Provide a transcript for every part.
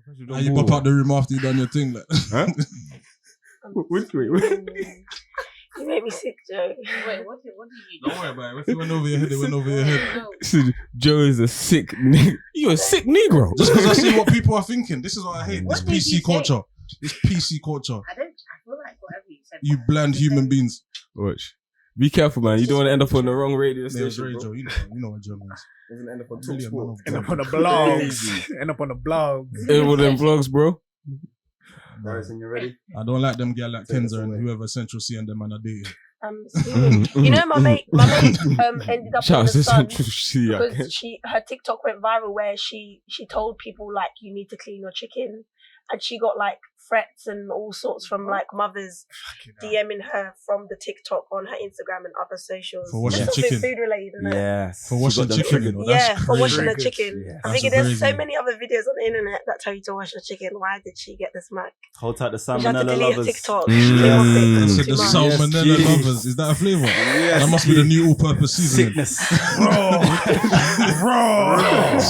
And you pop out the room after you done your thing, like. Huh? Wait. You make me sick, Joe. Wait, what did you do? Don't worry about it. If it went over your head, it went over your head. Joe is a sick nigga. You're a sick Negro. Just because I see what people are thinking. This is what I hate. This What did PC you say? culture. This PC culture. I feel like whatever you said. You bland human beings. Watch. Be careful, man. You don't want to end up on the wrong radio There's station, radio. bro. You know what German is. Doesn't end up on Brilliant, man. End up on the blogs. End up on the blogs. It with them vlogs, bro. Harrison, you ready? I don't like them girl like Kenza and whoever Central C and them man are dating. You know, my mate ended up Shout on out to the sun Central C. because her TikTok went viral where she told people like you need to clean your chicken, and she got like threats and all sorts from like mothers DMing her from the TikTok on her Instagram and other socials. For washing This chicken. was food related, isn't it? Yes. For washing chicken, you know, that's Yeah, for washing crazy. the chicken. Yeah. I That's think there's so crazy. many other videos on the internet that tell you to wash your chicken. Why did she get the smack? Hold tight the She had to salmonella delete her lovers. TikTok. Mm. She came off it. I It's said too the much. salmonella Yes, lovers. Is that a flavour? Yes, That must be the new all-purpose seasoning. Sickness.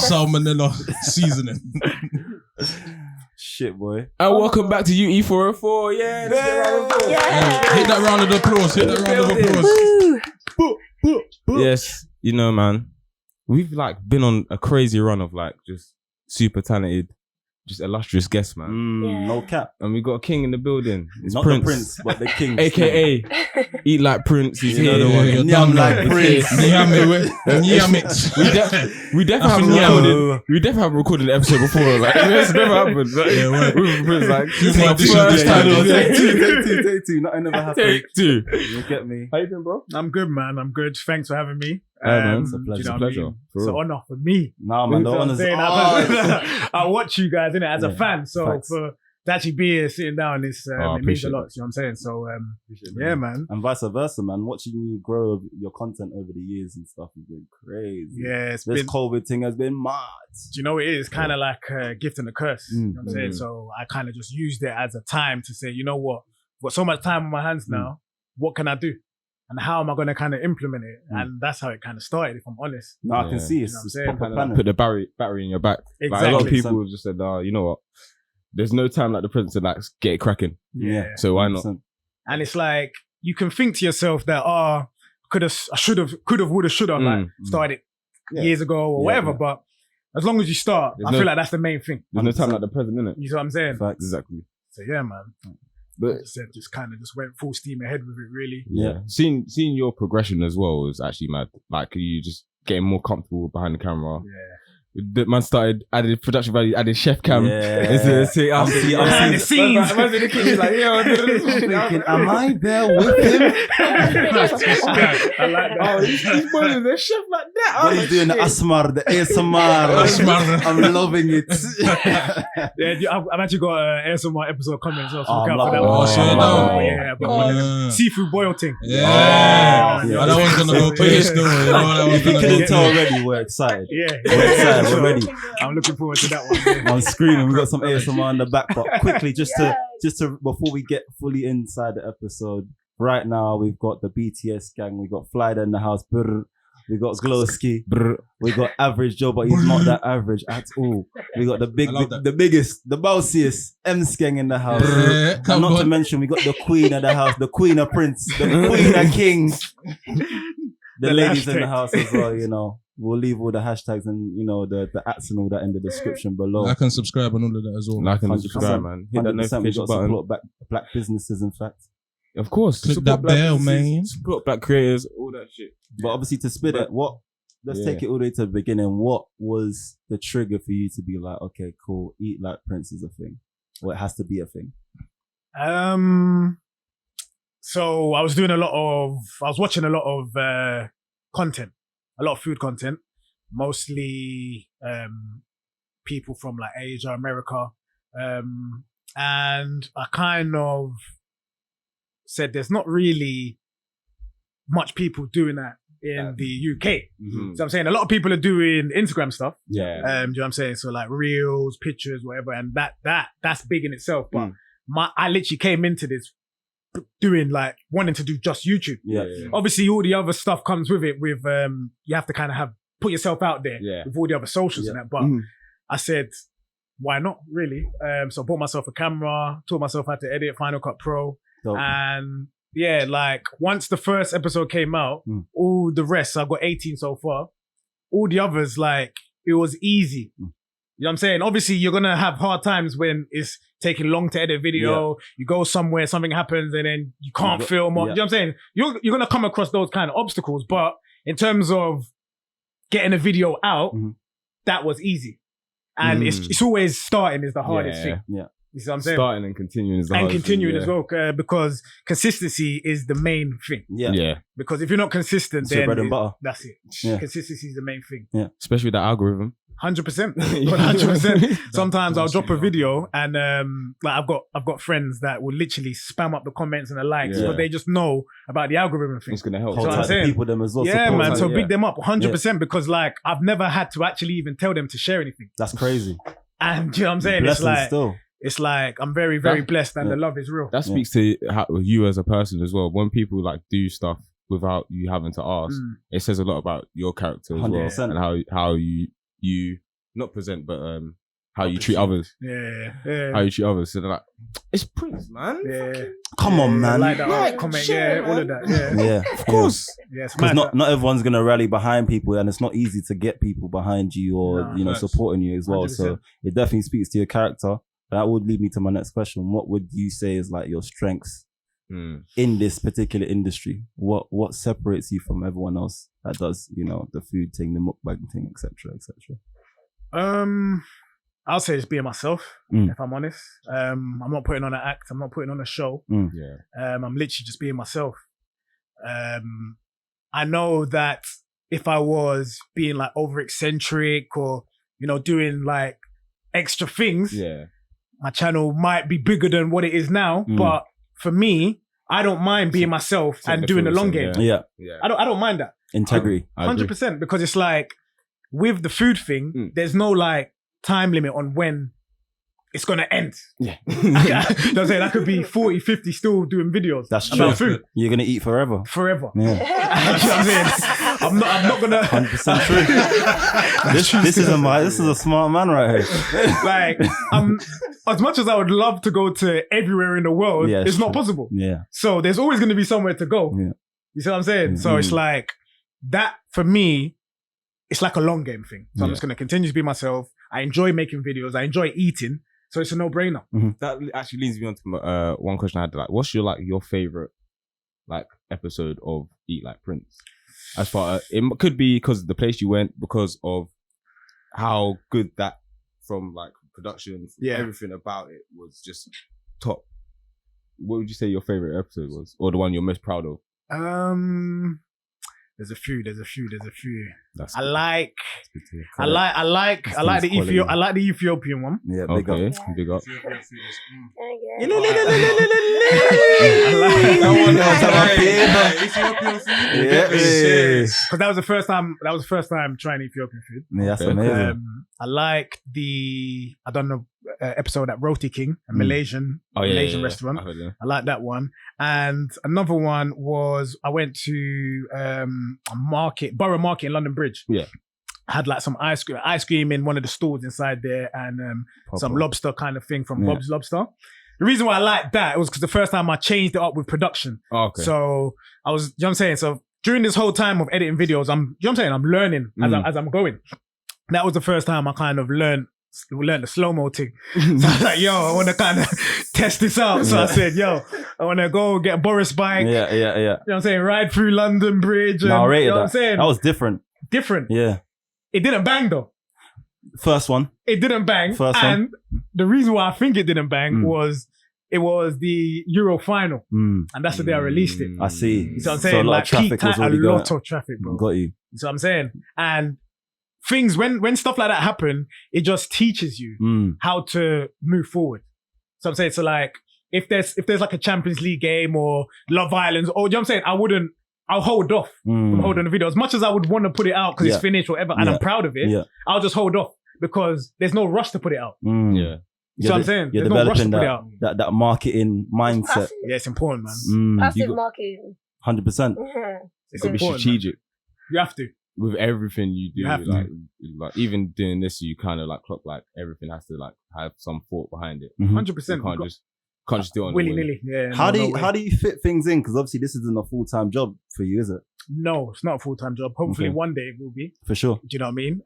Salmonella seasoning. Shit, boy. And welcome back to UE404. Yeah, let's get a round of applause. Yeah. Hit that round of applause. Hit that round of applause. Woo. Yes, you know, man, we've like been on a crazy run of like just super talented, just illustrious guests, man. Yeah. No cap. And we got a king in the building. It's Not Prince, the prince, but the king. aka Eat Like Prince. He's You know here. the one. You're Nyam done like now. Prince. Nyam it. We definitely have recorded. We definitely have recorded an episode before. Like it's never happened. Like, Yeah, right. with Prince, like Two more editions this time. Take two. Nothing ever happened. Take two. You get me? How you doing, bro? I'm good, man. I'm good. Thanks for having me. Man, it's a do pleasure. you know It's a what I pleasure. mean? For It's an real. honor for me. Nah, man. The You know what I'm honor's saying? ours. I watch you guys in it as a Yeah. fan, so Facts. for to actually be here sitting down, it's it means a appreciate lot. that. You know what I'm saying? So yeah, man. And vice versa, man. Watching you grow your content over the years and stuff has been crazy. Yeah, it's This been. COVID thing has been mad. Do you know what it is? Kind of like a gift and a curse. You know what I'm saying? Mm. So I kind of just used it as a time to say, you know what? I've got so much time on my hands now. What can I do? And how am I going to kind of implement it? And that's how it kind of started, if I'm honest. No, I can Yeah. see it's, You know what I'm it's saying? proper Kind of like planning. put the battery in your back. Like, a lot of Exactly. people just said, you know what? There's no time like the Prince to like get it cracking. Yeah. So why not? 100%. And it's like, you can think to yourself that, I could have, would have, should have, like, started Yeah. years ago or Yeah, whatever. yeah. But as long as you start, There's I no- feel like that's the main thing. There's no time like the present, innit? You know what I'm saying? Facts. Exactly. So yeah, man. But Like I said, just kind of just went full steam ahead with it, really. yeah, seeing your progression as well was actually mad. Like you just getting more comfortable behind the camera. Yeah. The man started added production value, added chef cam. Yeah. I'm seeing I'm Behind the scenes. Imagine the kid is like, yo, Thinking, am I there with him? I like that. oh, he's boiling the chef like that. What he's doing, the Asmar, the ASMR. Asmar. I'm loving it. Yeah, I've actually got an ASMR episode coming as well, so Oh, look out for that I'm one. loving it. Oh, shit, Yeah, but one of them Yeah. seafood boil thing. Yeah. Oh, Yeah, that one's gonna go crazy still. You know that one's If you gonna couldn't go tell crazy. already, we're excited. Yeah. We're excited, we're ready. I'm looking forward to that one. Yeah. On screen, and we got some ASMR in the back. But quickly, just to before we get fully inside the episode, right now we've got the BTS gang. We got Flyder in the house. Brr. We got Glowski. Brr. We got Average Joe, but he's not that average at all. We got the I love that. the biggest, the bossiest M gang in the house. Brr. And Come not to on. mention, we got the Queen of the house, the Queen of Prince, the Queen of Kings. The The ladies in the hashtag. house as well, you know. We'll leave all the hashtags and, you know, the ats and all that in the description below. I can subscribe and all of that as well. Like and 100%. subscribe, man. Hit that 100% we notification got button. support black businesses, in fact. Of course, Click support that black bell, businesses, man. Support black creators, all that shit. But obviously to spit it, let's Yeah. take it all the way to the beginning. What was the trigger for you to be like, okay, cool, Eat Like Prince is a thing? Or it has to be a thing? So I was watching a lot of content, a lot of food content, mostly people from like Asia, America. And I kind of said there's not really much people doing that in the UK. So I'm saying a lot of people are doing Instagram stuff. Yeah. Do you know what I'm saying? So like reels, pictures, whatever, and that's big in itself. But I literally came into this doing like wanting to do just YouTube. Yeah. Obviously, all the other stuff comes with it. With you have to kind of put yourself out there Yeah. with all the other socials and that. But I said, why not? Really. So I bought myself a camera, taught myself how to edit Final Cut Pro, Dope. and yeah, like once the first episode came out, all the rest, I've got 18 so far. All the others, like it was easy. You know what I'm saying? Obviously, you're gonna have hard times when it's taking long to edit video. You go somewhere, something happens, and then you can't film. Or, you know what I'm saying? You're gonna come across those kind of obstacles. But in terms of getting a video out, that was easy. And it's always starting is the hardest thing. Yeah. You see what I'm saying? Starting and continuing is the And hardest continuing thing, as well, because consistency is the main thing. Yeah. Because if you're not consistent, It's your then bread and butter. that's it. Yeah. Consistency is the main thing. Especially with that algorithm. 100%. 100%. Sometimes I'll drop a video and like I've got friends that will literally spam up the comments and the likes, but they just know about the algorithm thing. It's gonna help. So Hold I'm tight to saying, people them as well. yeah, support man. them. So big them up 100% because like I've never had to actually even tell them to share anything. That's crazy. And you know what I'm saying? Blessings It's like still. it's like I'm very, very blessed and the love is real. That speaks to you as a person as well. When people like do stuff without you having to ask, it says a lot about your character as 100%. well, and how you not present, but how you treat others. Yeah. How you treat others. So they're like, it's Prince, man. Yeah. Come on, man. Like that Like, comment, share, all of that. Yeah. Yeah, Of course. Yeah, it's Because mad. not everyone's gonna rally behind people, and it's not easy to get people behind you or No, supporting you as well. 100%. So it definitely speaks to your character. That would lead me to my next question. What would you say is like your strengths in this particular industry? What separates you from everyone else that does the food thing, the mukbang thing, etc., etc.? I'll say it's being myself, if I'm honest. I'm not putting on an act. I'm not putting on a show. Yeah. I'm literally just being myself. I know that if I was being like over eccentric or, doing like extra things, my channel might be bigger than what it is now. But for me, I don't mind being myself and doing the long game. Yeah. I don't mind that. Integrity. 100%, because it's like with the food thing, there's no like time limit on when it's gonna end. Yeah. You know what I'm saying? I could be 40, 50 still doing videos about food You're gonna eat forever. forever. Yeah. You know what I'm saying? I'm not gonna 100% true. This is a smart man right here. like as much as I would love to go to everywhere in the world, it's not possible. Yeah. So there's always gonna be somewhere to go. Yeah. You see what I'm saying? So it's like that for me, it's like a long game thing. So I'm just gonna continue to be myself. I enjoy making videos. I enjoy eating. So it's a no-brainer. That actually leads me on to one question I had. Like, what's your favorite episode of Eat Like Prince? As far as it could be because of the place you went, because of how good that from production, everything about it was just top. What would you say your favorite episode was, or the one you're most proud of? There's a few. That's I like Quality. the Ethiopian one. Yeah, big up. Big up. Because that was the first time. That was the first time trying Ethiopian food. Yeah, that's amazing. I like the episode at Roti King, a Malaysian restaurant. I like that one. And another one was I went to a market, Borough Market in London Bridge. Yeah. I had like some ice cream in one of the stores inside there, and some lobster kind of thing from Bob's Lobster. The reason why I liked that was because the first time I changed it up with production. Oh, okay. So I was, you know what I'm saying? So during this whole time of editing videos, you know what I'm saying? I'm learning as I'm going. That was the first time I kind of learned the slow-mo thing. So I was like, yo, I want to kind of test this out. So I said, yo, I want to go get a Boris bike. Yeah. You know what I'm saying? Ride through London Bridge. No, I rated you know that. what I'm saying? That was different. Different. Yeah. It didn't bang though. First one. It didn't bang. And the reason why I think it didn't bang was it was the Euro final. And that's the day I released it. I see. You see what I'm So saying? a lot of traffic was already a going. lot of traffic, bro. Got you. You see what I'm saying? And things, when stuff like that happen, it just teaches you how to move forward. So I'm saying, so like, if there's like a Champions League game or Love Island, or you know what I'm saying, I'll hold off from holding the video. As much as I would want to put it out because it's finished or whatever, and I'm proud of it, I'll just hold off because there's no rush to put it out. Yeah. You know what I'm saying? You're There's no rush to developing put it out. that marketing mindset. Yeah, it's important, man. Passive marketing. 100%. It's got to be strategic. You have to. with everything you do, You have to. like even doing this, you kind of like clock like everything has to like have some thought behind it. 100%. You can't just do it on willy the whim. nilly. Yeah. How no way. do you fit things in? Because obviously this isn't a full-time job for you, is it? No, it's not a full-time job. Hopefully Okay. one day it will be. For sure. Do you know what I mean?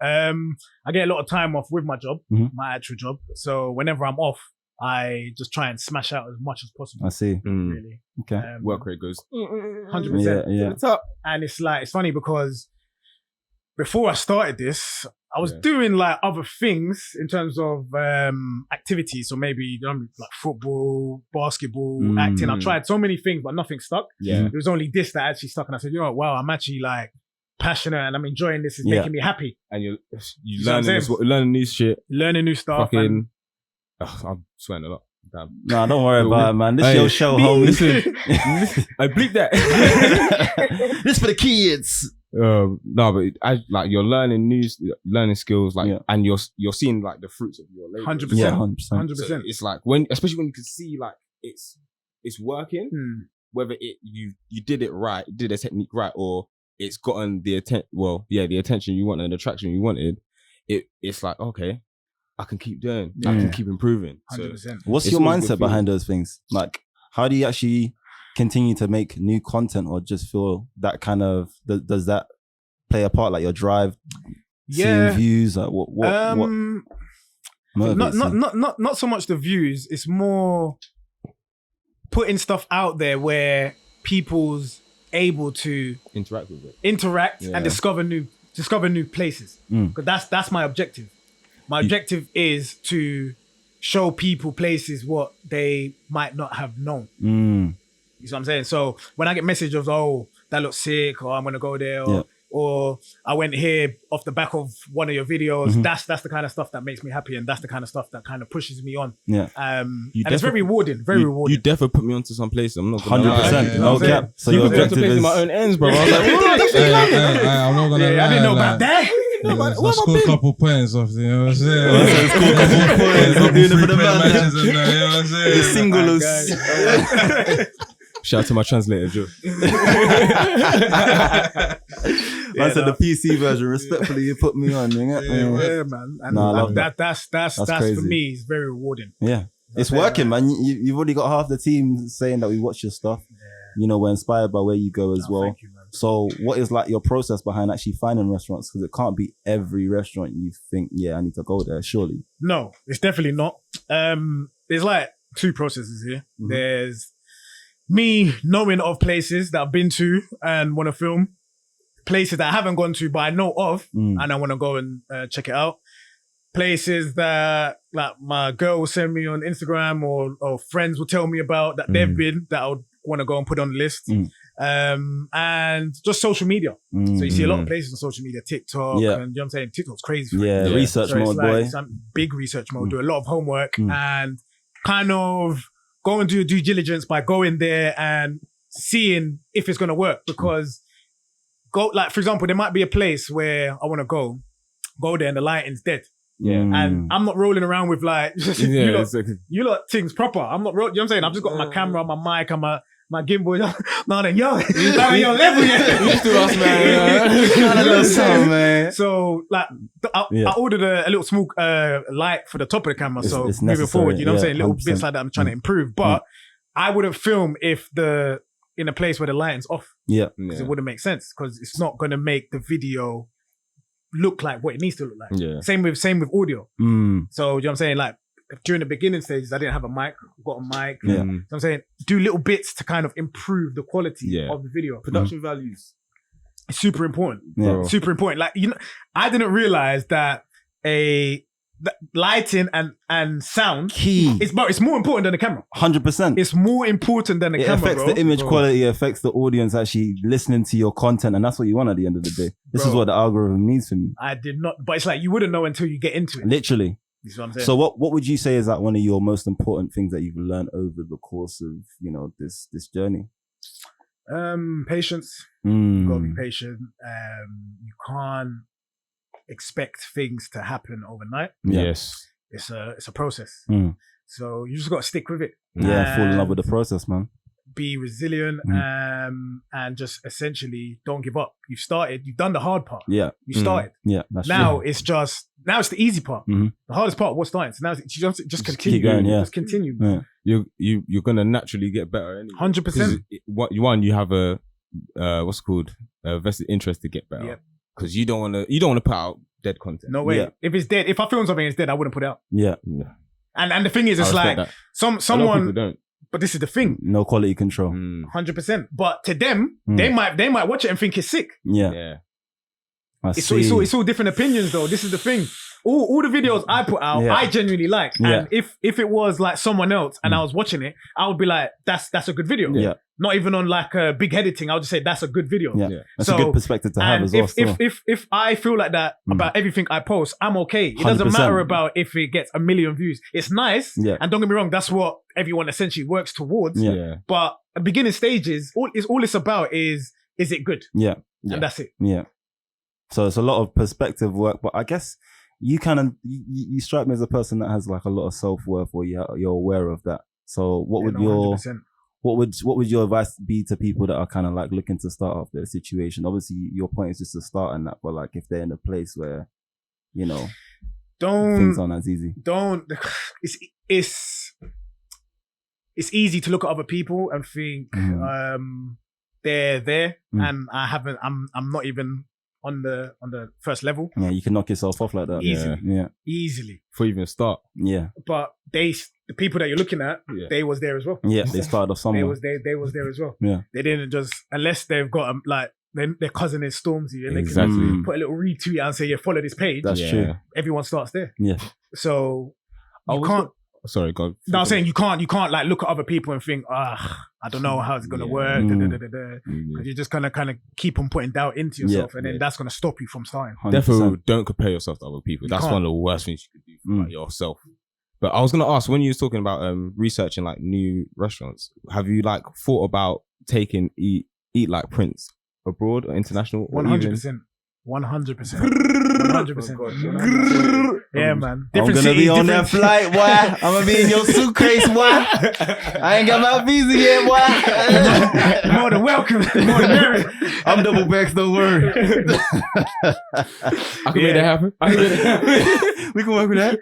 I get a lot of time off with my job, Mhm. my actual job. So whenever I'm off, I just try and smash out as much as possible. I see. Really. Okay. Work rate goes 100%. Yeah. to the top. And it's like, it's funny because before I started this, I was Yeah. doing like other things in terms of activities. So maybe like football, basketball, acting. I tried so many things, but nothing stuck. Yeah. It was only this that actually stuck. And I said, you know what, wow, I'm actually like passionate and I'm enjoying this. It's Yeah. making me happy. And you See what I'm learning saying? learning new shit. Learning new stuff. and Fucking, I'm sweating a lot. Damn. Nah, don't worry about it, man. This Hey, your show, homie. Listen, I bleep that. This for the kids. No, but I like you're learning skills, like, Yeah. and you're seeing like the fruits of your labor. 100%. Yeah, 100%. 100%. So it's like especially when you can see like it's working, whether you did it right, did the technique right, or it's gotten the attention you want and the traction you wanted. It's like, okay, I can keep doing, I Yeah. can keep improving. So 100%. What's It's your always a mindset good feeling. behind those things? Like, how do you actually continue to make new content, or just feel that kind of does that play a part? Like your drive, Yeah. seeing views, like what motivates you? not so much the views. It's more putting stuff out there where people's able to interact with it. interact Yeah. and discover new places. Because that's my objective. My objective is to show people places what they might not have known. You see what I'm saying? So when I get messages of, oh, that looks sick, or I'm gonna go there, or I went here off the back of one of your videos, that's the kind of stuff that makes me happy, and that's the kind of stuff that kind of pushes me on. Yeah. And it's very rewarding, very rewarding. You definitely put me onto some places. I'm not gonna 100%. lie. No Yeah. cap. So You your put me onto objective places is my own ends, bro. I was like, what? I'm not gonna lie. I didn't know like, about that. I scored a couple points off, you know what I'm saying? I'm doing it for the man. matches and that, you know what I'm saying? The singles. Shout out to my translator, Joe. I said the PC version. Respectfully, you put me on. Yeah, man. And No, I love that's for crazy. me is very rewarding. Yeah. It's working, man. You've already got half the team saying that we watch your stuff. You know, we're inspired by where you go as well. Thank you, man. So what is like your process behind actually finding restaurants? Because it can't be every restaurant you think, yeah, I need to go there, surely. No, it's definitely not. There's like two processes here. There's me knowing of places that I've been to and want to film, places that I haven't gone to but I know of and I want to go and check it out. Places that like my girl will send me on Instagram or friends will tell me about that they've been that I would want to go and put on the list. And just social media. So you see a lot of places on social media, TikTok, and you know what I'm saying? TikTok's crazy. Yeah, research So it's mode, like, boy. it's big research mode, do a lot of homework and kind of go and do due diligence by going there and seeing if it's going to work. Because like, for example, there might be a place where I want to go there and the lighting's dead. Yeah. And I'm not rolling around with like, Yeah, you lot things proper. I'm not, you know what I'm saying? I've just got my camera, my mic, and my gimbal. No, then yo, not on your level yet. Used to us, man. man. So like, I ordered a little small light for the top of the camera. So it's moving forward, necessary, you know what I'm saying? Little 100%. bits like that I'm trying to improve. But I wouldn't film if in a place where the lighting's off. Yeah. Because it wouldn't make sense. Because it's not going to make the video look like what it needs to look like. Yeah. Same with audio. So, you know what I'm saying? Like, during the beginning stages, I didn't have a mic. Got a mic. Yeah. You know what I'm saying? Do little bits to kind of improve the quality of the video. Production values. It's super important. Yeah. Super important. Like, you know, I didn't realize that lighting and sound Key. it's more important than the camera. 100%. It's more important than the It camera, affects bro. the image quality, it affects the audience actually listening to your content, and that's what you want at the end of the day. This is what the algorithm needs from you. I did not, but it's like you wouldn't know until you get into it. Literally. You see what I'm saying? So what would you say is like one of your most important things that you've learned over the course of, you know, this journey? Patience. You gotta be Mm. patient. You can't expect things to happen overnight. Yeah. Yes. It's a process. Mm. So you just gotta stick with it. Yeah, fall in love And with the process, man. be resilient, and just essentially don't give up. You've started. You've done the hard part. Yeah. You started. Yeah. That's Now true. it's the easy part. Mhm. The hardest part was starting. So now it's just keep continue. going, yeah. Just continue. Yeah. You're gonna naturally get better anyway. 100%. You have a what's it called a vested interest to get better. Yep. Because you don't want to put out dead content. No way. Yeah. If it's dead, if I film something and it's dead, I wouldn't put it out. Yeah. And the thing is, it's I respect like that. A some lot of people someone. don't. But this is the thing. No quality control. 100%. But to them, they might watch it and think it's sick. Yeah. Yeah. It's all different opinions though. This is the thing. All the videos I put out, I genuinely like. And if it was like someone else and I was watching it, I would be like, that's a good video. Yeah. Not even on like a big headed thing. I'll just say that's a good video. Yeah. That's a good perspective to have as well. If I feel like that about everything I post, I'm okay. It doesn't 100%. matter about if it gets 1 million views. It's nice. Yeah. And don't get me wrong, that's what everyone essentially works towards. Yeah. But at the beginning stages, all it's about is it good? Yeah. And that's it. Yeah. So it's a lot of perspective work, but I guess you kind of you strike me as a person that has like a lot of self-worth, or you're aware of that. So what would 100%. what would your advice be to people that are kind of like looking to start off their situation? Obviously your point is just to start and that, but like if they're in a place where, you know, things aren't as easy. It's easy to look at other people and think they're there and I'm not even on the first level. Yeah, you can knock yourself off like that. Easily. Yeah. Easily. Before you even start. Yeah. But the people that you're looking at, they was there as well. Yeah, they started off somewhere. They was there as well. Yeah. They didn't just, unless they've got like their cousin is Stormzy and they Exactly. can put a little retweet and say, follow this page. That's true. Everyone starts there. Yeah. So you was can't. Sorry, God. No, I'm saying you can't like look at other people and think, I don't know how it's gonna work. Because you're just gonna kind of keep on putting doubt into yourself, and then that's gonna stop you from starting. 100%. Definitely don't compare yourself to other people. That's can't. one of the worst things you could do for like, yourself. But I was gonna ask, when you was talking about researching like new restaurants, have you like thought about taking eat like Prince abroad or international? 100%. 100%. Yeah, man. I'm gonna be on that flight, boy. I'm gonna be in your suitcase, boy. I ain't got my visa yet, boy. More than welcome. More than merry. I'm double back, don't worry. I can make that happen. We can work with that.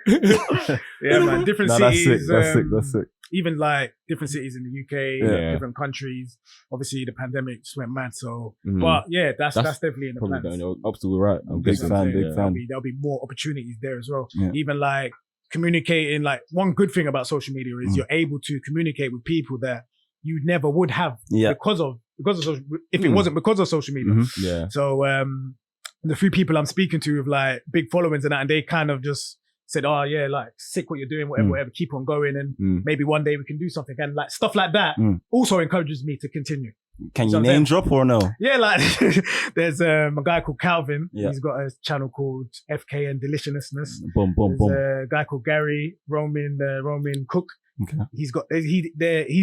Yeah, man. Different cities. That's sick. Even like different cities in the UK, different countries. Obviously, the pandemic just went mad. So, but yeah, that's definitely in the Probably plans. up to right. I'm Big fan. There'll be more opportunities there as well. Yeah. Even like communicating. Like one good thing about social media is you're able to communicate with people that you never would have because of if it wasn't because of social media. Yeah. So the few people I'm speaking to with like big followings and that, and they kind of just said, oh yeah, like sick what you're doing, whatever, keep on going, and maybe one day we can do something, and like stuff like that also encourages me to continue. Can you name drop or no? Yeah, like there's a guy called Calvin. Yeah. He's got a channel called FK and Deliciousness. Boom, boom, boom. There's a guy called Gary Roman Cook. Okay. He's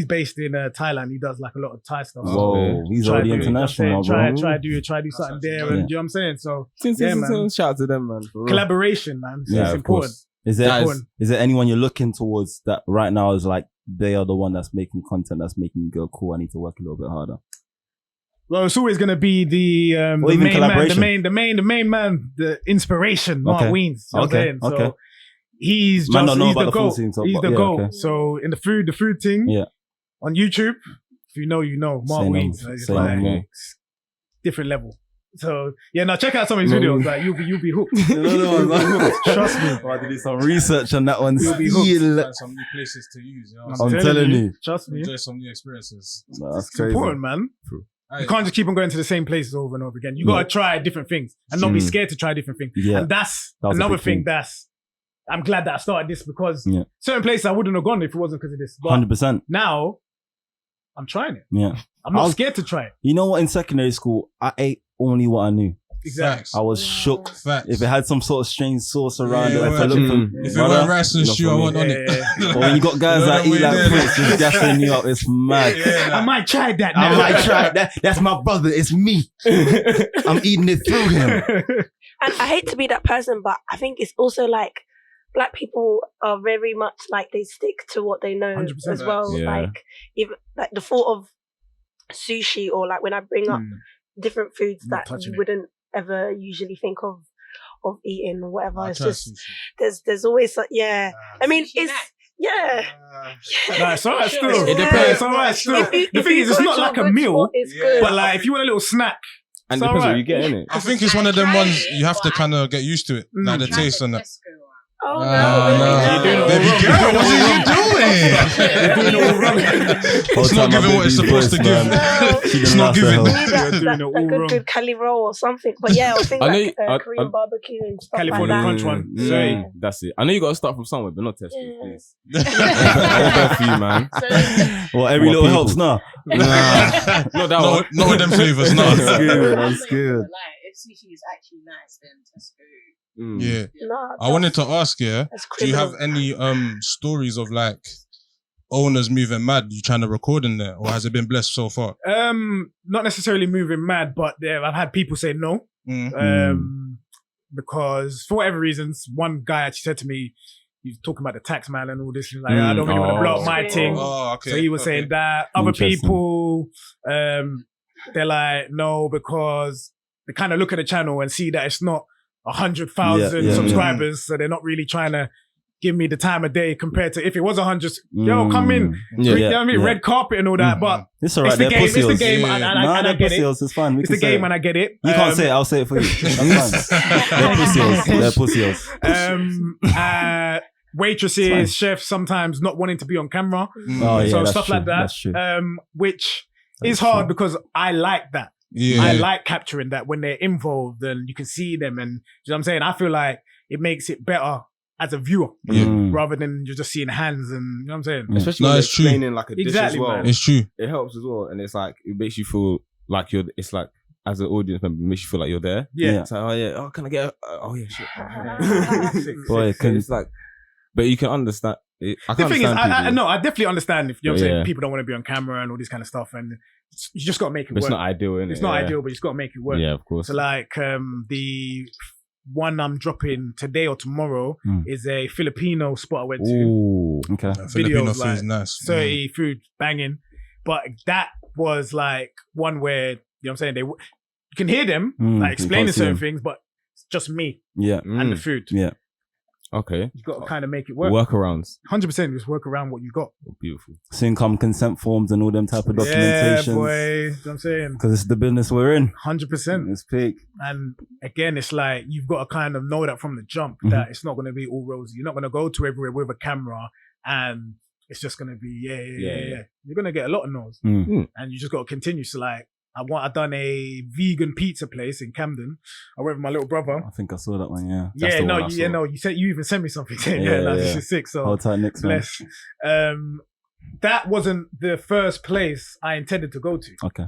based in Thailand. He does like a lot of Thai stuff. Whoa, he's already international, bro. Try do something there, and do you know what I'm saying? So man. Shout out to them, man. For real. Collaboration, man. Yeah, It's of important. course. Is there anyone you're looking towards that right now is like they are the one that's making content that's making you go, cool, I need to work a little bit harder? Well, it's always gonna be the main man, the inspiration, Mark Weens. You know what I'm saying? So he's the GOAT. He's the GOAT. Okay. So in the food thing, on YouTube, if you know, Mark Weens. It's like different level. So check out some of his videos. Like you'll be hooked. Trust me. I had to do some research on that one. You'll be hooked. Find some new places to use. You know I'm telling you. Trust me. Enjoy some new experiences. That's It's crazy. important, man. You can't just keep on going to the same places over and over again. You gotta try different things and not be scared to try different things. Yeah. And that's That was a another big thing thing. I'm glad that I started this because Yeah. certain places I wouldn't have gone if it wasn't because of this. But 100%. now I'm trying it. Yeah. I'm not scared to try it. You know what? In secondary school, I ate only what I knew. Exactly. Facts. I was shook. Facts. If it had some sort of strange sauce around it, if I well, looked for if it were rice and look stew, for I me. want on it. Or when you got guys that eat like Prince just gassing you up, it's mad. I might try that now. I might try that. That's my brother. It's me. I'm eating it through him. And I hate to be that person, but I think it's also like Black people are very much like they stick to what they know 100% as well. Yeah. Like even like the thought of sushi or like when I bring up different foods Not that touching you it. wouldn't ever usually think of eating or whatever. I It's try just sushi. there's always yeah. I mean Sushi it's night. yeah. Nah, it's alright still. It Yeah, depends. it's alright still. If The thing you is, it's go not to like a good meal, spot, it's Yeah. good. but like if you want a little snack, And it's it depends what alright. you get in it. I think it's one of them I tried ones it, you have to but kind of get used to it, like the I tried taste the and that. Tesco one. Oh no, Nah. You're doing it Baby all girl, wrong. what are you doing? You're doing it all wrong. It's not giving what it's supposed to give. It's not giving. We need You're doing that it all wrong. good Cali roll or something. But yeah, or things I know like you- Korean barbecue and stuff California like that. crunch one. Mm, Sorry. that's it. I know you got to start from somewhere, but not Tesco, Yeah. please. All bad for you, man. Well, every What little people? helps now. Nah, Not that one. not with them flavors. No. That's good. I'm That's not good. gonna lie, if sushi is actually nice, then Tesco. Mm. Yeah. Nah, I wanted to ask, yeah, that's do you have criminal. any stories of like owners moving mad? You trying to record in there, or has it been blessed so far? Not necessarily moving mad, but I've had people say no. Mm. Because for whatever reasons, one guy actually said to me, he's talking about the tax man and all this. He's like, I don't really want to blow up my Oh. thing. Oh, okay. So he was saying that. Other Interesting. people, they're like, no, because they kind of look at the channel and see that it's not 100,000 Yeah, yeah, subscribers. So they're not really trying to give me the time of day compared to if it was 100. Yo, come in. Yeah. You know what I mean? yeah. Red carpet and all that. But It's alright. it's the They're game. It's the pussies. game. Yeah. And Nah, I they're get it. pussies. It's fine. We It's can the say game it. and I get it. You can't say it. I'll say it for you. That's fine. They're pussies. They're pussies. Waitresses, fine. chefs, sometimes not wanting to be on camera. Oh, yeah, so that's stuff true. like that. That's true. Which That's is hard true. because I like that. Yeah. I like capturing that when they're involved and you can see them. And you know what I'm saying? I feel like it makes it better as a viewer Yeah. rather than you're just seeing hands and you know what I'm saying? Especially No, when they're it's true. explaining like a dish Exactly, as well. man. It's true. It helps as well, and it's like it makes you feel like you're. It's like as an audience member, it makes you feel like you're there. Yeah. It's like, oh yeah, oh can I get? Oh yeah, shit. Boy, So it's like, but you can understand. I The can thing is, understand I people, know, I definitely understand if you know what I'm Yeah. saying, people don't want to be on camera and all this kind of stuff. And you just got to make it but it's work. not ideal, innit? It's not ideal, but you just got to make it work. Yeah, of course. So like the one I'm dropping today or tomorrow is a Filipino spot I went to. Ooh. Okay. Filipino Videos, food is like, nice. 30 food banging. But that was like one where, you know what I'm saying, you can hear them like you explaining can't see certain them. things, but it's just me Yeah. and the food. Yeah. Okay. You got to kind of make it work. Workarounds. 100% just work around what you got. Oh, beautiful. Soon come consent forms and all them type of Yeah, documentations. boy. You know what I'm saying? Because it's the business we're in. 100%. It's peak. And again, it's like you've got to kind of know that from the jump that it's not going to be all rosy. You're not going to go to everywhere with a camera and it's just going to be yeah. You're going to get a lot of no's, Mm. and you just got to continue. So like, I done a vegan pizza place in Camden. I went with my little brother. I think I saw that one, yeah. That's the one I saw. You said you even sent me something saying Yeah, this yeah. is sick. So Hold tight next one. bless. That wasn't the first place I intended to go to. Okay.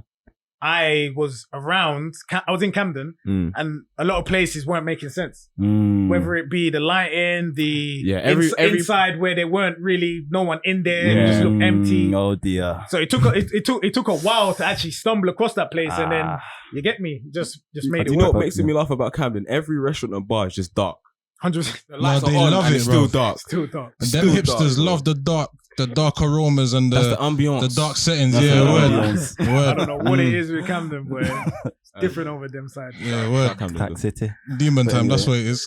I was around. I was in Camden, and a lot of places weren't making sense. Mm. Whether it be the lighting, the every inside where there weren't really no one in there, it just looked empty. Oh dear. So it took a while to actually stumble across that place, and then you get me, just made Do it you know work. what makes me laugh about Camden? Every restaurant and bar is just dark. 100%. The lights they are on love and it, it's bro. still dark. Still dark. And them Still hipsters dark, love the dark aromas and That's the the ambiance. dark settings. That's Yeah, the word. ambience. I Word. don't know what it is with Camden, but it's different over them side. Yeah, word. Tax City. Demon time, that's what it is.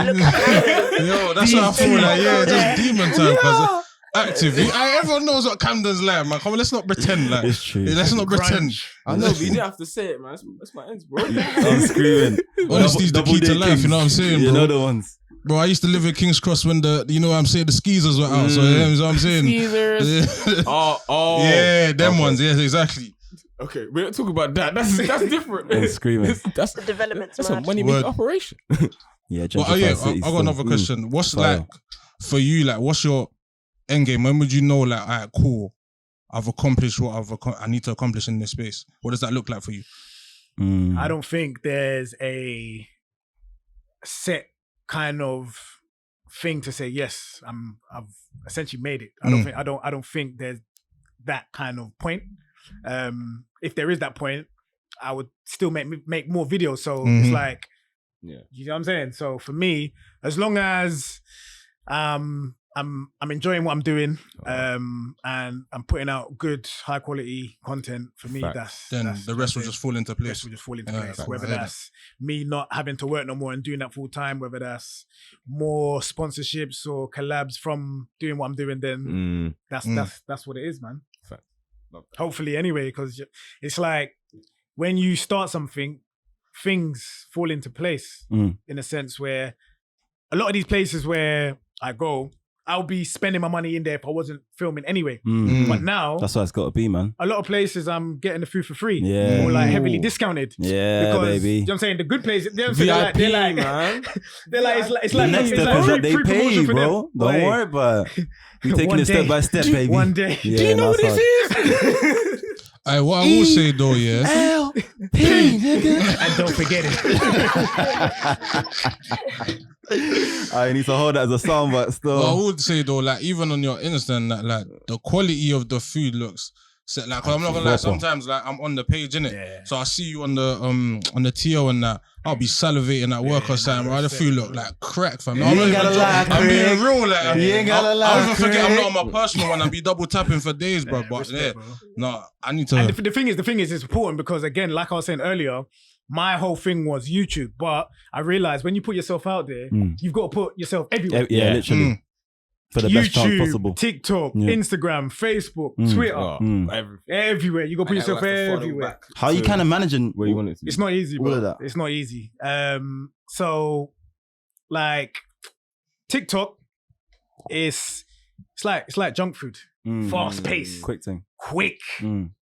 Yo, that's what I feel like. Yeah, just demon time, cause active. Everyone knows what Camden's like, man. Come on, let's not pretend like. It's true. Yeah, let's not pretend. I know, but you didn't have to say it, man. That's my ends, bro. I'm screaming. Honesty is the key to Double-day life, you know what I'm kings. saying, You bro? know the ones. Bro, I used to live in King's Cross when you know what I'm saying, the skeezers were out. So, yeah, you know what I'm saying? Skeezers. Oh. Yeah, them Okay. ones. Yes, exactly. Okay, we don't talk about that. That's different. I'm screaming. That's The development's that's a mad. money making Word. operation. Yeah, Well, yeah, Gentrified City I got another still. question. What's Fire. like for you? Like, what's your end game? When would you know? Like, alright, cool. I've accomplished what I need to accomplish in this space. What does that look like for you? Mm. I don't think there's a set kind of thing to say yes. I've essentially made it. I don't think there's that kind of point. If there is that point, I would still make more videos. So it's like, Yeah. you know what I'm saying? So for me, as long as I'm enjoying what I'm doing, and I'm putting out good, high quality content. For me, Facts. that's The rest will it. just fall into The rest place. will just fall into Yeah, place. facts. Whether I hear that's me not having to work no more and doing that full time, whether that's more sponsorships or collabs from doing what I'm doing, then that's what it is, man. Facts. Love that. Hopefully, anyway, because it's like when you start something, things fall into place in a sense where a lot of these places where I go, I'll be spending my money in there if I wasn't filming anyway. But now, That's what it's got to be, man. a lot of places I'm getting the food for free, Yeah. or like heavily discounted. Yeah, because, baby. You know what I'm saying? The good places, they're VIP, like, man. they're like, it's The like next it's step like is that they free pay promotion you, for bro. them. Don't Wait. worry about it. We're taking One it step day. by step, baby. One day. Yeah, Do you know what that's this is? What I will say though, yeah. And don't forget it. I need to hold that as a soundbite still. What I would say though, like even on your Insta and that, like the quality of the food looks set. Like, 'cause I'm not gonna lie, sometimes like I'm on the page, innit? Yeah. So I see you on the TO and that. I'll be salivating at work or something. Right, the food look like crack, fam. No, I'm not ain't even gotta lie, I'm being Craig. real, like You ain't gotta I'll lie, even forget I'm Craig. not on my personal one. I'll be double tapping for days, bro. But yeah, respect, bro. no, I need to. And the thing is, it's important because again, like I was saying earlier, my whole thing was YouTube, but I realized when you put yourself out there, you've got to put yourself everywhere. Yeah, literally. For the best chance YouTube, possible. TikTok, Yeah. Instagram, Facebook, Twitter, everywhere. You got to put yourself everywhere. How are you kind of managing Where you want it to be? It's not easy, all bro. of that? It's not easy. So like TikTok it's like junk food. Fast paced. Quick thing. Quick.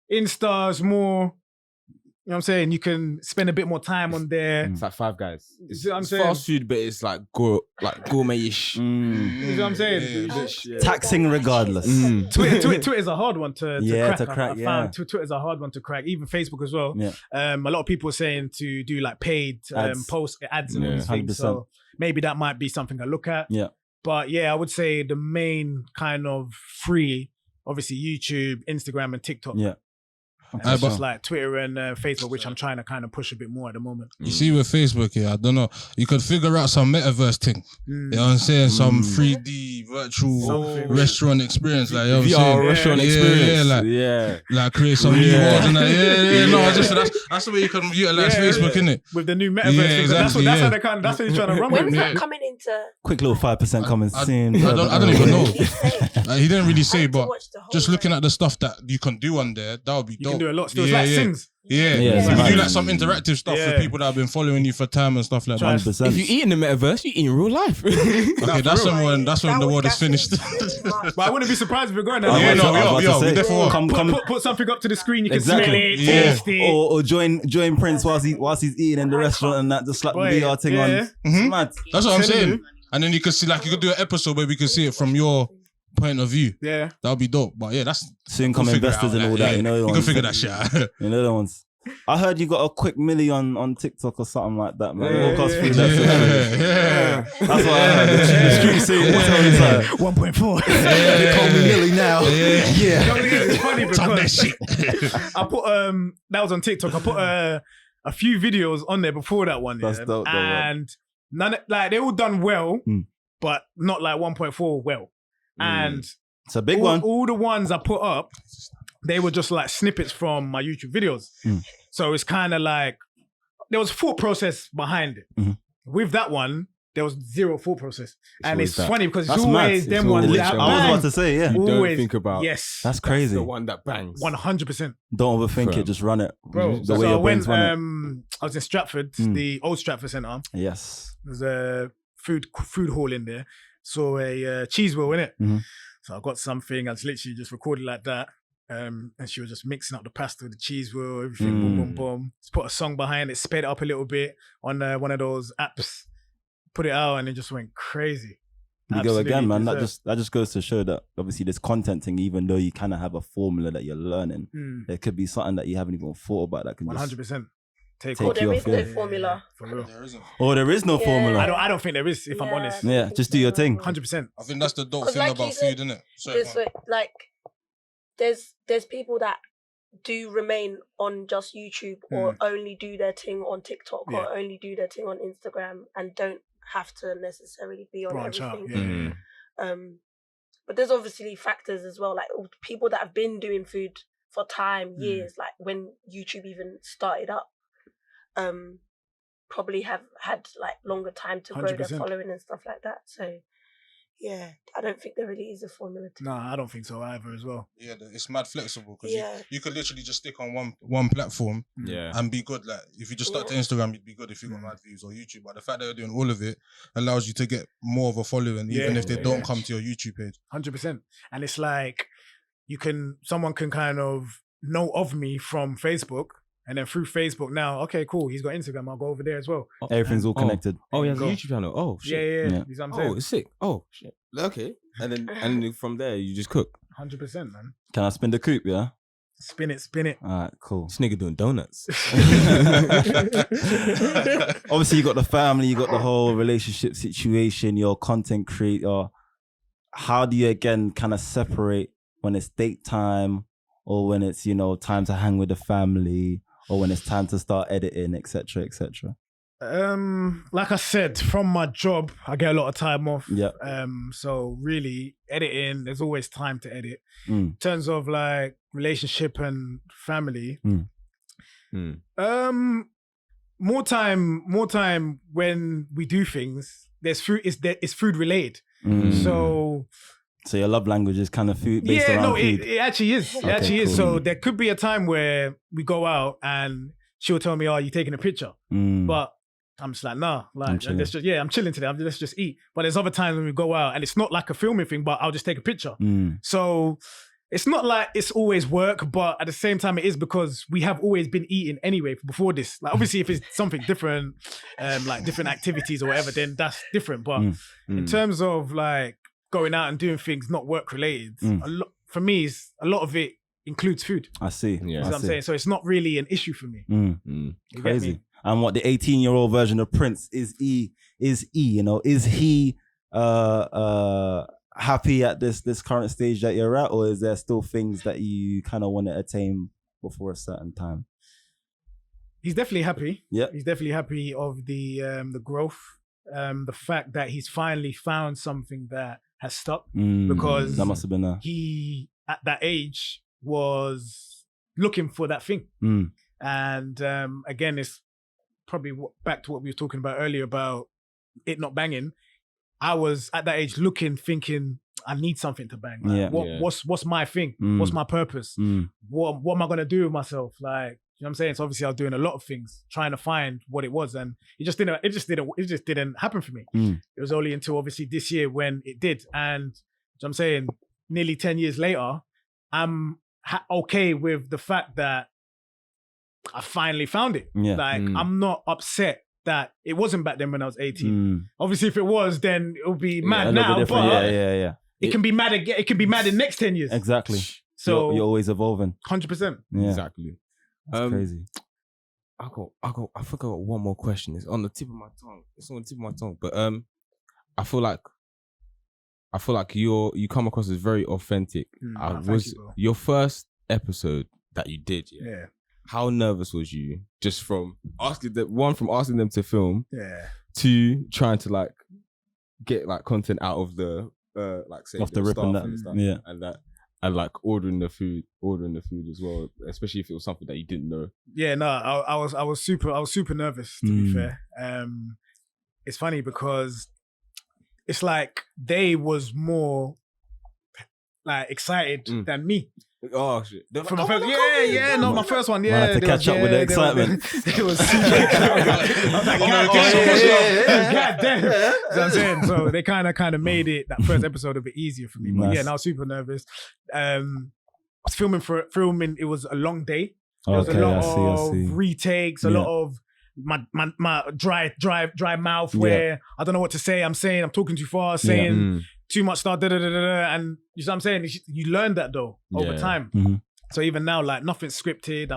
Insta's more, you know what I'm saying? You can spend a bit more time on there. It's like Five Guys. It's, See what I'm it's saying? fast food, but it's like gourmet-ish. You know what I'm saying? Taxing regardless. Twitter's a hard one to Yeah, crack. to crack, I found Twitter's a hard one to crack. Even Facebook as well. Yeah. A lot of people are saying to do like paid Ads. post ads and all Yeah. these things. 100%. So maybe that might be something I look at. Yeah. But yeah, I would say the main kind of free, obviously YouTube, Instagram, and TikTok. Yeah. And it's just like Twitter and Facebook, which I'm trying to kind of push a bit more at the moment. You see with Facebook, yeah, I don't know. You could figure out some metaverse thing. You know what I'm saying? Some 3D virtual Something. restaurant experience, like you know what I'm VR saying? restaurant Yeah, experience. like create some new worlds and that. Yeah. No, that's the way you can utilize Facebook, innit? With the new metaverse Yeah, thing. exactly, That's yeah. how they kind. That's what he's trying to run When's with. that coming into? Quick little 5% coming soon. I don't even know. He's saying? Like, he didn't really I say, need to but watch the whole just looking thing. at the stuff that you can do on there, that would be You dope. can do a lot. Still, Yeah, it's like yeah. Sims. Yeah, Yeah, you it's can do mad. like some interactive stuff Yeah. with people that have been following you for time and stuff like that. 100%. If you eat in the metaverse, you eat in real life. Okay, that's when the world is finished. But I wouldn't be surprised if we're going there. I Yeah, was no, about to we say, therefore Put something up to the screen. You can Exactly. smell it, Yeah. taste it. or join Prince whilst he's eating in the restaurant and that, just slap the Boy, VR thing yeah. on. It's mad. That's what I'm Telling saying. you. And then you could see, like, you could do an episode where we could see it from your point of view. Yeah. That would be dope. But yeah, that's Soon come we'll figure it investors out, and all like, that. yeah. You know the You can ones. figure that shit out. You know the ones. I heard you got a quick million on TikTok or something like that, man. Yeah, Walk us yeah, through Yeah, that. yeah. That's what I heard. The street scene. It's like, 1.4. they call me Millie now. Yeah. You know what it is? It's funny Talk that because shit. I put that was on TikTok. I put a few videos on there before that one. That's yeah? dope, though, man. And none like they all done well, but not like 1.4 well. And It's a big one. all the ones I put up, they were just like snippets from my YouTube videos. So it's kind of like there was thought process behind it. With that one, there was zero thought process, and always it's that. funny because it's That's always mad. them It's ones always that them I was bang. about to say, yeah. You don't Always. think about Yes, That's crazy. the one that bangs. 100%, Don't overthink Firm. it. Just run it. bro. The So way I your went. brain's run it. I was in Stratford, the old Stratford Centre. Yes. There's a food hall in there. Saw a cheese wheel in it. So I got something. I was literally just recorded like that. And she was just mixing up the pasta with the cheese wheel, everything, boom, boom, boom. Just put a song behind it, sped it up a little bit on one of those apps, put it out, and it just went crazy. You go again, Absolutely man. deserved. That just goes to show that obviously this content thing, even though you kind of have a formula that you're learning, there could be something that you haven't even thought about that can just 100%. Take Take off. There you is off, no yeah. formula. For real. There isn't. Oh, there is no Yeah. formula. I don't think there is, if I'm honest. Yeah, just do your thing. 100%. I think that's the dope 'Cause thing like about you said, food, innit? There's like there's people that do remain on just YouTube or only do their thing on TikTok or only do their thing on Instagram and don't have to necessarily be on Branch out. everything. But there's obviously factors as well, like people that have been doing food for time, years, like when YouTube even started up, probably have had like longer time to grow their 100%. following and stuff like that. So yeah, I don't think there really is a formula to Nah, I don't think so either as well. Yeah, it's mad flexible because Yeah. you could literally just stick on one platform Yeah. and be good. Like if you just stuck to Instagram, you'd be good if you got mad views, or YouTube. But the fact that you're doing all of it allows you to get more of a following, even if they don't come to your YouTube page. 100%. And it's like someone can kind of know of me from Facebook, and then through Facebook now, okay, cool, he's got Instagram, I'll go over there as well. Everything's all connected. Oh, he has a Go. YouTube channel. Oh, shit. Yeah. Yeah. You know what I'm saying? Oh, it's sick. Oh, shit. Okay. And then from there, you just cook. 100%, man. Can I spin the coupe? Yeah. Spin it. All right, cool. This nigga doing donuts. Obviously, you got the family, you got the whole relationship situation, your content creator. How do you again kind of separate when it's date time, or when it's time to hang with the family, or when it's time to start editing, etc., etc.? Like I said, from my job, I get a lot of time off. Yeah. So really, editing, there's always time to edit. Mm. In terms of like relationship and family, more time when we do things. There's food. It's food related. Mm. So your love language is kind of food based around food. It actually is. It Okay, actually is. cool. So there could be a time where we go out and she'll tell me, "Oh, you taking a picture?" Mm. But I'm just like, nah, like chilling. I'm chilling today. Let's just eat. But there's other times when we go out and it's not like a filming thing, but I'll just take a picture. Mm. So it's not like it's always work, but at the same time it is because we have always been eating anyway before this. Like obviously if it's something different, like different activities or whatever, then that's different. But in terms of like going out and doing things not work related, for me, a lot of it includes food. I see. Yeah. You know what I'm saying? So it's not really an issue for me. Mm. You get Crazy. me? And what the 18-year-old version of Prince is he is he happy at this current stage that you're at, or is there still things that you kind of want to attain before a certain time? He's definitely happy. Yeah. He's definitely happy of the growth, the fact that he's finally found something that has stuck, because that must have been he at that age was looking for that thing. And again, it's probably back to what we were talking about earlier about it not banging. I was at that age thinking, I need something to bang. Like, what's my thing? What's my purpose? What am I gonna do with myself? Like, you know what I'm saying? So obviously I was doing a lot of things, trying to find what it was, and it just didn't happen for me. It was only until obviously this year when it did. And you know what I'm saying, nearly 10 years later, I'm okay with the fact that I finally found it. Yeah. Like I'm not upset that it wasn't back then when I was 18. Obviously, if it was, then it would be mad now. But it can be mad again. It can be mad in the next 10 years. Exactly. So you're always evolving. 100%. Yeah. Exactly. That's crazy. I think I got one more question. It's on the tip of my tongue. But I feel like you come across as very authentic. Thank you, bro. Your first episode that you did. Yeah. How nervous was you? Just from asking them to film, to trying to like get like content out of the say Off the rip and that, and stuff, yeah. and like ordering the food as well, especially if it was something that you didn't know. Yeah, no, I was super nervous, to be fair. It's funny because it's like they was more like excited than me. Oh shit! For my first, my first one, Might have to catch up with the excitement. It was super exciting. I was like, God damn. You know what I'm saying? So they kind of made it, that first episode, a bit easier for me. But Nice. yeah, now I was super nervous. I was filming, it was a long day. There was a lot of retakes, a lot of my dry mouth where I don't know what to say. I'm talking too fast, saying too much stuff, and you know what I'm saying? You learn that though over time. Mm-hmm. So even now, like nothing's scripted.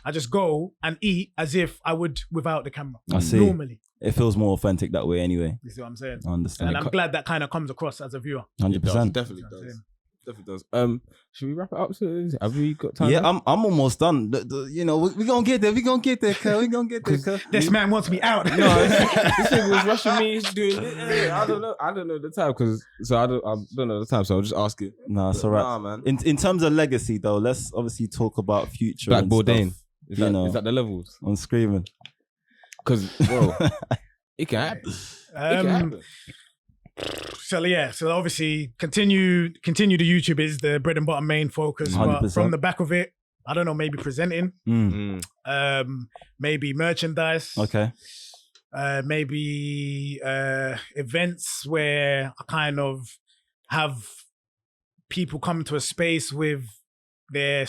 I just go and eat as if I would without the camera. I see. Normally. It feels more authentic that way anyway. You see what I'm saying? I understand. And I'm glad that kind of comes across as a viewer. 100%. Definitely does. Definitely does. Should we wrap it up? So have we got time? Yeah, left? I'm almost done. You know, we're gonna get there. We're gonna get there, cuz. We're gonna get there, cuz. This man wants me out. No, this thing was rushing me. He's doing it. I don't know the time I don't know the time. So I'll just ask it. Nah, it's alright. Nah, man. In terms of legacy, though, let's obviously talk about future. Black and Bourdain. stuff, Is you know. that the levels? I'm screaming. Because bro, it can happen. It can happen. So obviously continue the YouTube is the bread and butter main focus. 100%. But from the back of it, I don't know, maybe presenting, maybe merchandise. Okay. Maybe events where I kind of have people come to a space with their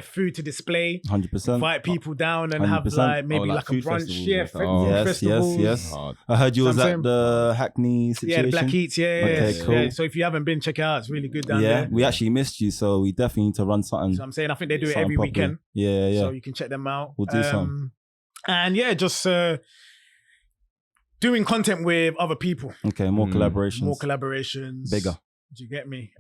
food to display, 100%. invite people down and have 100%. like maybe like like a food brunch, festivals yeah, and stuff. festivals. Yes. Hard. I heard you was So I'm at saying- the Hackney situation. Yeah, the Black Eats, yeah. Okay, yeah. cool. Yeah. So if you haven't been, check it out. It's really good down Yeah, there. we actually missed you, so we definitely need to run something. So I'm saying I think they do it something every properly. weekend. Yeah. So you can check them out. We'll do some. And yeah, just doing content with other people. Okay, more collaborations. More collaborations. Bigger. Do you get me?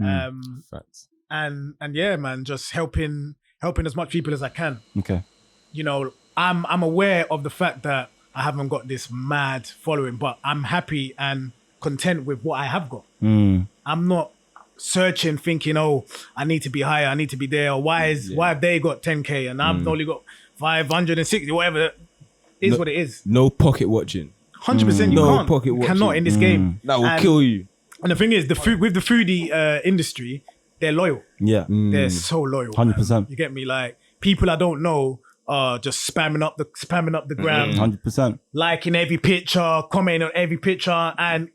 Facts. And yeah, man, just helping as much people as I can. Okay. You know, I'm aware of the fact that I haven't got this mad following, but I'm happy and content with what I have got. I'm not searching, thinking, oh, I need to be higher, I need to be there, or why have they got 10K and I've only got 560, whatever. Is what it is. No pocket watching. 100%, you No can't. pocket You watching. cannot in this game. That will And- kill you. And the thing is, with the foodie industry, they're loyal. Yeah. They're so loyal. 100%. man. You get me? Like people I don't know are just spamming up the gram, 100%. liking every picture, commenting on every picture, and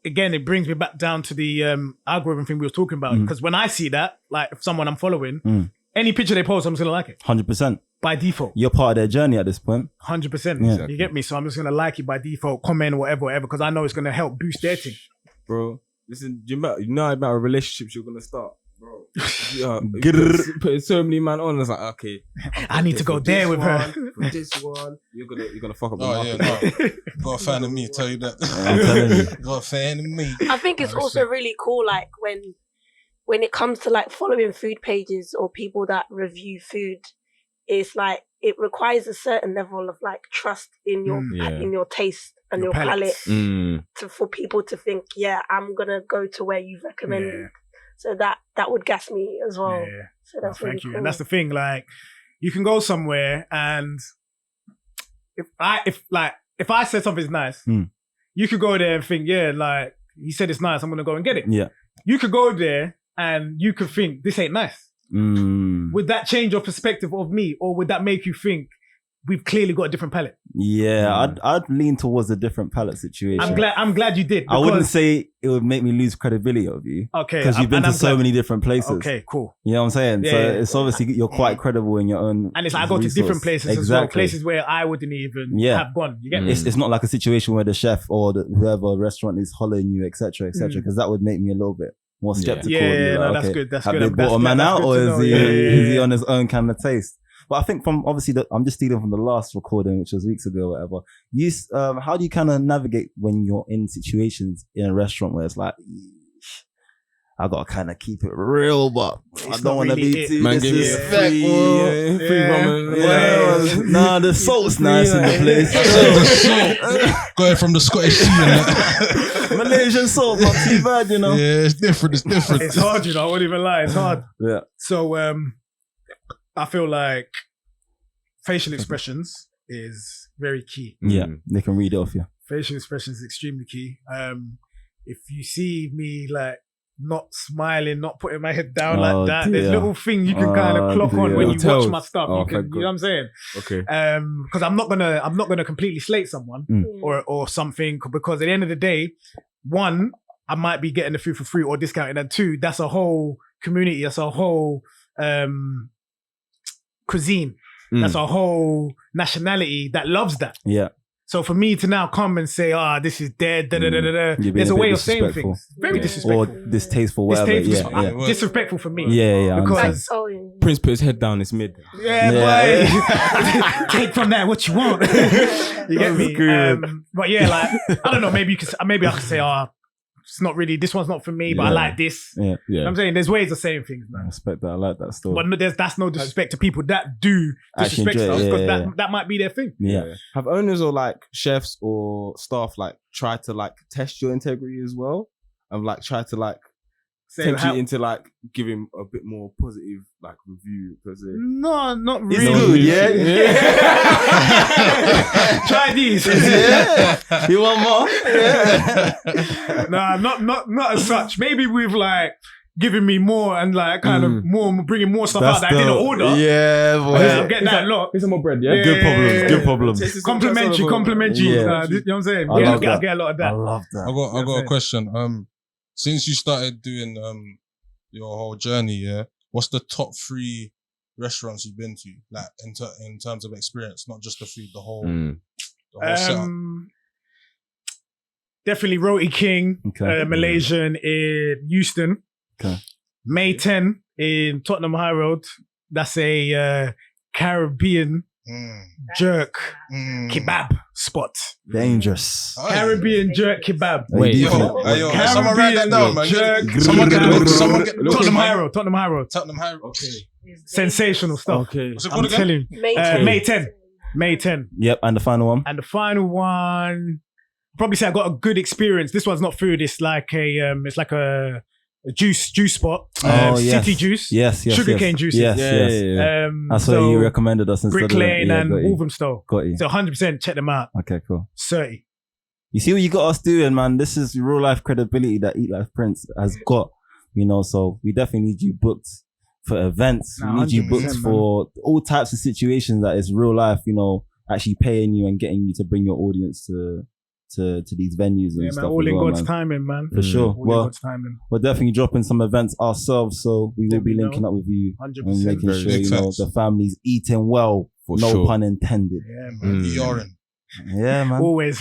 again, it brings me back down to the algorithm thing we were talking about. Because when I see that, like if someone I'm following, any picture they post, I'm just gonna like it 100%. by default. You're part of their journey at this point. 100%. Yeah. You get me? So I'm just gonna like it by default, comment, whatever, because I know it's gonna help boost their thing. Bro, listen, you know the amount of relationships you're gonna start, bro. Yeah, putting so many man on. It's like, okay, I need to go there with her. For this one, you're gonna fuck up. Oh yeah, no. Got a fan of me, tell you that. I'm telling you. Got a fan of me. I think it's also really cool, like when it comes to like following food pages or people that review food, it's like it requires a certain level of like trust in your in your taste and your palate for people to think, yeah, I'm gonna go to where you've recommended. Yeah. So that would gas me as well. Yeah. So that's really Thank you. cool. And that's the thing, like you can go somewhere and if I said something's nice, you could go there and think, yeah, like he said it's nice, I'm gonna go and get it. Yeah. You could go there and you could think this ain't nice. Would that change your perspective of me, or would that make you think we've clearly got a different palate? Yeah, I'd lean towards a different palette situation. I'm glad you did. I wouldn't because- say it would make me lose credibility of you. Okay, Because you've been and to I'm so glad- many different places. Okay, cool. You know what I'm saying? Yeah, so yeah. it's obviously you're quite credible in your own. And it's like I go to resource. different places as well, Exactly. places where I wouldn't even have gone. You get me? It's not like a situation where the chef or whoever restaurant is hollering you, etc., etc. Because that would make me a little bit more skeptical. Yeah, Like, no, that's okay, good. That's have good. they That's brought a good. man That's out, good or to is know. he Yeah, is he yeah. on his own kind of taste? But I think from obviously I'm just stealing from the last recording, which was weeks ago, or whatever. How do you kind of navigate when you're in situations in a restaurant where it's like, I gotta kind of keep it real, but I It's don't not want to really be it. too Man, give me disrespectful. free ramen. Yeah. Nah, the salt's nice in the place. Going from the Scottish sea and that. Malaysian salt, not too bad, you know. Yeah, it's different. It's different. It's hard, you know. I won't even lie. It's hard. Yeah. So I feel like facial expressions is very key. Yeah, they can read it off you. Facial expressions is extremely key. If you see me like not smiling, not putting my head down like that, there's dear. little things you can kind of clock on when you Little watch my tells. stuff. Oh, You, can, thank you know what I'm saying? Okay. Because I'm not gonna completely slate someone or something, because at the end of the day, one, I might be getting the food for free or discounted, and two, that's a whole community, that's a whole cuisine, that's a whole nationality that loves that. Yeah. So for me to now come and say, this is dead, You're being there's a bit way of saying disrespectful. things. Very Or disrespectful. distasteful, whatever. Distasteful, Yeah. disrespectful for me. Yeah, I Because- understand. Oh, yeah. Prince put his head down. It's mid. Yeah, boy. Take from that what you want. You get me? Screw. But yeah, like I don't know. Maybe I could say, it's not really, this one's not for me, but I Yeah. like this. You know what I'm saying? There's ways of saying things, I man. respect that. I like that story. But that's no disrespect to people that do Actually disrespect enjoy it, stuff, because yeah. that might be their thing. yeah. Have owners or like chefs or staff like try to like test your integrity as well, and like try to like tempt you into like giving a bit more positive like review because No, not It's really. good, yeah. Try these. Yeah. You want more? Yeah. Nah, not as such. Maybe with like giving me more and like kind of more, bringing more stuff out that I didn't order. Yeah, boy. I'm getting that a lot. Here's some more bread, yeah. Good problems. Good problems. Complimentary. Yeah. You know what I'm saying? I love I that. get a lot of I that. love that. I got a question. Since you started doing your whole journey, yeah, what's the top 3 restaurants you've been to, like in terms of experience, not just the food, the whole setup? Definitely Roti King, Okay. Malaysian in Houston. Okay. May 10 in Tottenham High Road. That's a Caribbean jerk kebab spot. Dangerous. Caribbean jerk kebab. Wait, Yo, someone write that down, man. jerk Someone get kebab. Tottenham High Road. Tottenham High Road. Tottenham High Road. Okay. Sensational stuff. Okay. What's it I'm called again? telling you. May 10. May 10. Yep, and the final one. And the final one, probably say I got a good experience. This one's not food. It's like a juice spot. Oh, yes. City juice. Yes. Sugarcane juices. Yes. That's why you recommended us instead Brick of Lane and got you. Walthamstow. Got you. So 100% check them out. Okay, cool. 30. You see what you got us doing, man. This is real life credibility that Eat Life Prince has got. You know, so we definitely need you booked for events. Nah, we need you 100%, booked man. for all types of situations that is real life. You know, actually paying you and getting you to bring your audience to these venues and Yeah, stuff. man. All as in well, God's man. timing, man. For sure. All in Well, God's timing. we're definitely dropping some events ourselves, so we will be Definitely linking up with you 100%. and making Very sure big you know facts. the family's eating well. For no sure. pun intended. Yeah, man. ERN. Yeah, man. Always.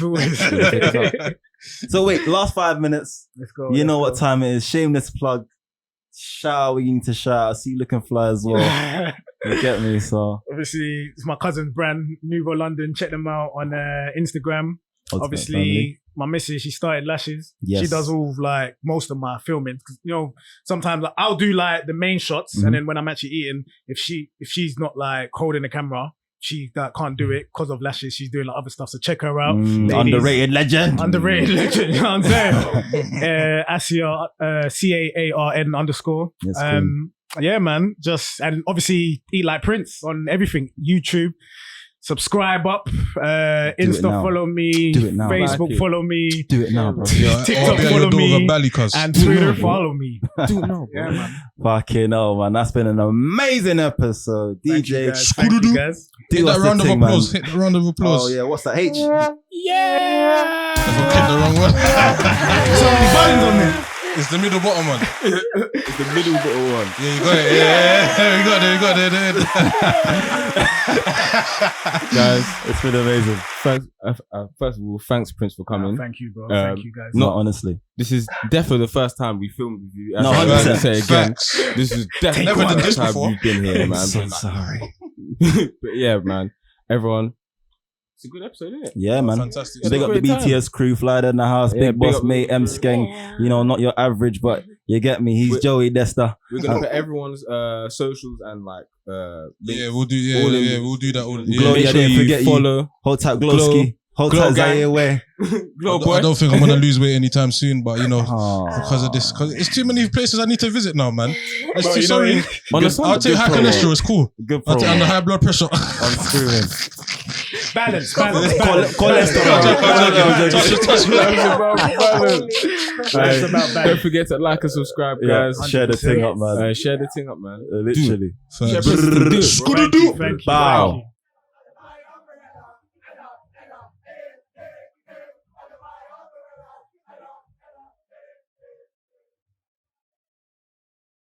So wait, last 5 minutes. Let's go. You know what time it is. Shameless plug. Shout out, we need to shout out. I see you looking fly as well. You get me? So Obviously, it's my cousin's brand, Nouveau London. Check them out on Instagram. Ultimate Obviously, Family. my missus, she started Lashes. Yes. She does all like most of my filming. 'Cause, you know, sometimes like, I'll do like the main shots, Mhm. and then when I'm actually eating, if she's not like holding the camera, she can't do it because of Lashes. She's doing like other stuff. So check her out. Ladies. Underrated legend. Underrated legend, you know what I'm saying? Asia, CAARN_. Yes, queen. Yeah, man. And obviously Eat Like Prince on everything. YouTube. Subscribe up. Insta now. follow me. Do it now. Facebook Like it. follow me. Do it now, bro. TikTok Or be at follow your door with me. a belly, cuz. And Do it Twitter now, bro. follow me. Do it now, Yeah, man. Fucking hell, man. That's been an amazing episode. Thank you DJ, guys. Thank you guys. do Hit us that the round of thing, man. applause. Hit the round of applause. Oh, yeah. What's that? H? Yeah. Hit the wrong one. So many buttons on there. It's the middle bottom one. It's the middle bottle one. Yeah, you got it. Yeah. We got it. Guys, It's been amazing. thanks, first of all, thanks Prince for coming. Thank you, bro. Um, Thank you, guys. No, honestly. This is definitely the first time we filmed with you. No, I'm going to 100%. say again. Facts. This is definitely Never the done first this time before. you've been here, man. So sorry. But yeah, man. Everyone, it's a good episode, isn't it? Yeah, man. Fantastic. Big up the Great time. BTS crew, Flider in the house, Yeah, big big boss up- mate, M Skeng. Yeah. You know, not your average, but you get me. He's Wait. Joey Desta. We're gonna put everyone's socials and like links. Yeah, we'll do. Yeah, All in- yeah, we'll do that. All. Glow, Yeah, Make yeah, sure didn't you forget you. follow Hold tight, Glowski. Hold Glow tight, gang. Zaire way. Glow I Boy. don't think I'm gonna lose weight anytime soon, but you know, Aw. because of this, because it's too many places I need to visit now, man. It's Bro, too you know sorry. what? On the I'll take high cholesterol. It's cool. Good I'll take promo. and the high blood pressure. I'm screaming. Balance. Cholesterol. It's about Don't balance. forget to like and subscribe, Yeah, guys. share the thing up, man. Share the thing up, man. Literally. Share Facts. the thing. Scooby-Doo. Thank you. Bow. Thank you.